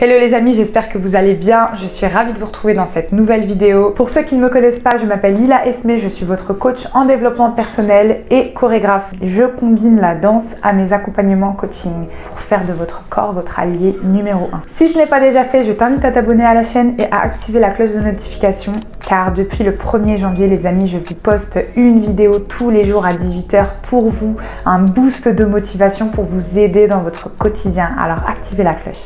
Hello les amis, j'espère que vous allez bien. Je suis ravie de vous retrouver dans cette nouvelle vidéo. Pour ceux qui ne me connaissent pas, je m'appelle Lila Esmé, je suis votre coach en développement personnel et chorégraphe. Je combine la danse à mes accompagnements coaching pour faire de votre corps votre allié numéro 1. Si ce n'est pas déjà fait, je t'invite à t'abonner à la chaîne et à activer la cloche de notification car depuis le 1er janvier les amis, je vous poste une vidéo tous les jours à 18 h pour vous, un boost de motivation pour vous aider dans votre quotidien. Alors activez la cloche.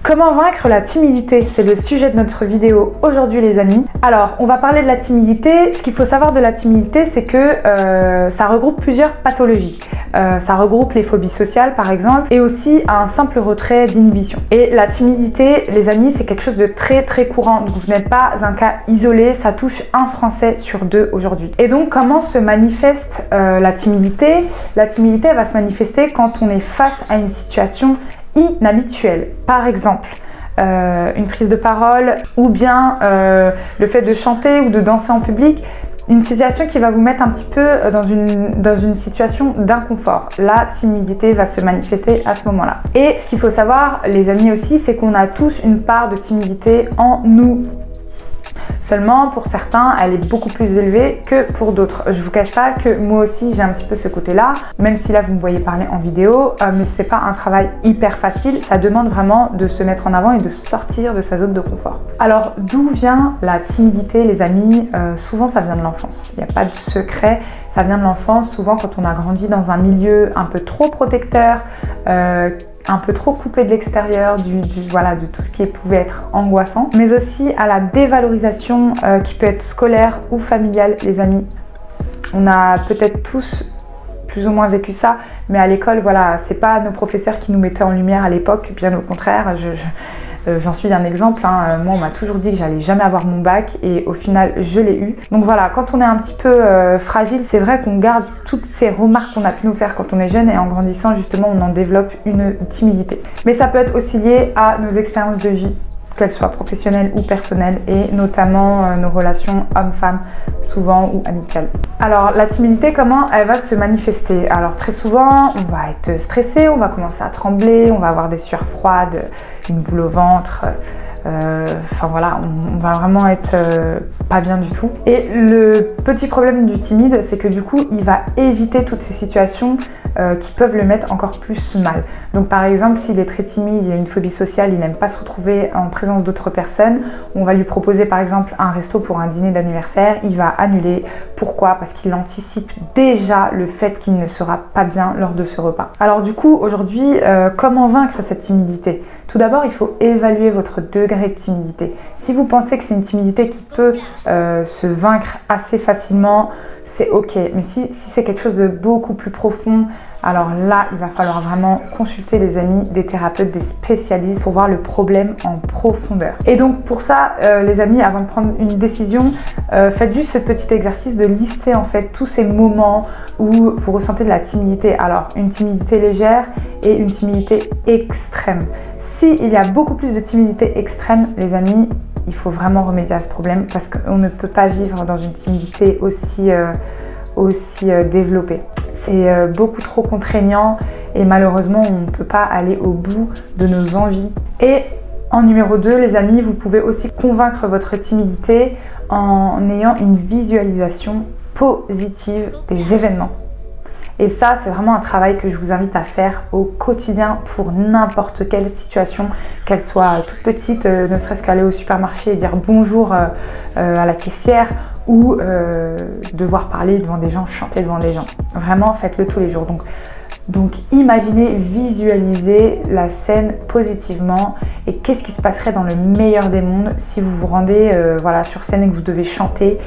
Comment vaincre la timidité? C'est le sujet de notre vidéo aujourd'hui les amis. Alors on va parler de la timidité. Ce qu'il faut savoir de la timidité, c'est que ça regroupe plusieurs pathologies. Ça regroupe les phobies sociales par exemple et aussi un simple retrait d'inhibition. Et la timidité les amis, c'est quelque chose de très courant. Donc vous n'êtes pas un cas isolé, ça touche un Français sur 2 aujourd'hui. Et donc comment se manifeste la timidité? La timidité elle va se manifester quand on est face à une situation inhabituelle. Par exemple, une prise de parole ou bien le fait de chanter ou de danser en public, une situation qui va vous mettre un petit peu dans une situation d'inconfort. La timidité va se manifester à ce moment-là. Et ce qu'il faut savoir, les amis aussi, c'est qu'on a tous une part de timidité en nous. Seulement, pour certains, elle est beaucoup plus élevée que pour d'autres. Je vous cache pas que moi aussi, j'ai un petit peu ce côté-là, même si là, vous me voyez parler en vidéo, mais c'est pas un travail hyper facile. Ça demande vraiment de se mettre en avant et de sortir de sa zone de confort. Alors, d'où vient la timidité, les amis? Souvent, ça vient de l'enfance. Il n'y a pas de secret. Ça vient de l'enfance, souvent quand on a grandi dans un milieu un peu trop protecteur, un peu trop coupé de l'extérieur, voilà, de tout ce qui pouvait être angoissant, mais aussi à la dévalorisation qui peut être scolaire ou familiale, les amis. On a peut-être tous plus ou moins vécu ça, mais à l'école, voilà, c'est pas nos professeurs qui nous mettaient en lumière à l'époque, bien au contraire. J'en suis un exemple, hein. Moi on m'a toujours dit que j'allais jamais avoir mon bac et au final je l'ai eu. Donc voilà, quand on est un petit peu fragile, c'est vrai qu'on garde toutes ces remarques qu'on a pu nous faire quand on est jeune et en grandissant justement on en développe une timidité. Mais ça peut être aussi lié à nos expériences de vie, qu'elles soient professionnelles ou personnelles et notamment nos relations hommes-femmes souvent ou amicales. Alors la timidité, comment elle va se manifester? Alors très souvent on va être stressé, on va commencer à trembler, on va avoir des sueurs froides, une boule au ventre, enfin voilà, on va vraiment être pas bien du tout. Et le petit problème du timide, c'est que du coup il va éviter toutes ces situations qui peuvent le mettre encore plus mal. Donc par exemple, s'il est très timide, il a une phobie sociale, il n'aime pas se retrouver en présence d'autres personnes, on va lui proposer par exemple un resto pour un dîner d'anniversaire, il va annuler. Pourquoi? Parce qu'il anticipe déjà le fait qu'il ne sera pas bien lors de ce repas. Alors du coup, aujourd'hui, comment vaincre cette timidité? Tout d'abord, il faut évaluer votre degré de timidité. Si vous pensez que c'est une timidité qui peut se vaincre assez facilement, c'est ok. Mais si c'est quelque chose de beaucoup plus profond, alors là, il va falloir vraiment consulter les amis, des thérapeutes, des spécialistes pour voir le problème en profondeur. Et donc pour ça, les amis, avant de prendre une décision, faites juste ce petit exercice de lister en fait tous ces moments où vous ressentez de la timidité. Alors une timidité légère et une timidité extrême. S'il y a beaucoup plus de timidité extrême, les amis, il faut vraiment remédier à ce problème parce qu'on ne peut pas vivre dans une timidité aussi développée. C'est beaucoup trop contraignant et malheureusement on ne peut pas aller au bout de nos envies. Et en numéro 2, les amis, vous pouvez aussi convaincre votre timidité en ayant une visualisation positive des événements. Et ça, c'est vraiment un travail que je vous invite à faire au quotidien pour n'importe quelle situation, qu'elle soit toute petite, ne serait-ce qu'aller au supermarché et dire bonjour à la caissière ou devoir parler devant des gens, chanter devant des gens. Vraiment, faites-le tous les jours. Donc imaginez, visualisez la scène positivement et qu'est-ce qui se passerait dans le meilleur des mondes si vous vous rendez voilà, sur scène et que vous devez chanter.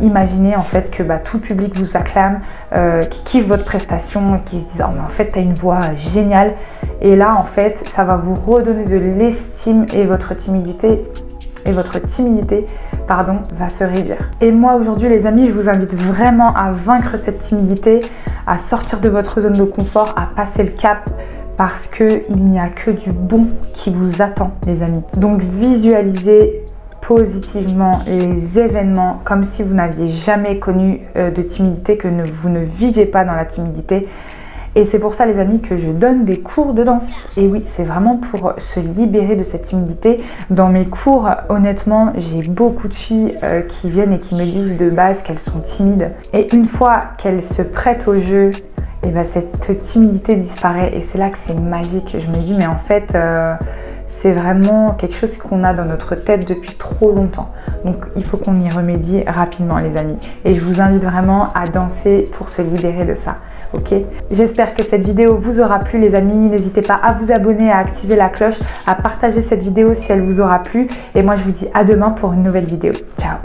Imaginez en fait que tout le public vous acclame, qui kiffe votre prestation, qui se disent oh mais en fait t'as une voix géniale. Et là en fait ça va vous redonner de l'estime et votre timidité va se réduire. Et moi aujourd'hui les amis, je vous invite vraiment à vaincre cette timidité, à sortir de votre zone de confort, à passer le cap parce qu'il n'y a que du bon qui vous attend les amis. Donc visualisez positivement les événements comme si vous n'aviez jamais connu de timidité, que vous ne vivez pas dans la timidité. Et c'est pour ça les amis que je donne des cours de danse. Et oui, c'est vraiment pour se libérer de cette timidité. Dans mes cours, honnêtement, j'ai beaucoup de filles qui viennent et qui me disent de base qu'elles sont timides. Et une fois qu'elles se prêtent au jeu, et ben cette timidité disparaît. Et c'est là que c'est magique. Je me dis mais en fait c'est vraiment quelque chose qu'on a dans notre tête depuis trop longtemps. Donc il faut qu'on y remédie rapidement les amis. Et je vous invite vraiment à danser pour se libérer de ça. Ok, j'espère que cette vidéo vous aura plu les amis. N'hésitez pas à vous abonner, à activer la cloche, à partager cette vidéo si elle vous aura plu. Et moi je vous dis à demain pour une nouvelle vidéo. Ciao.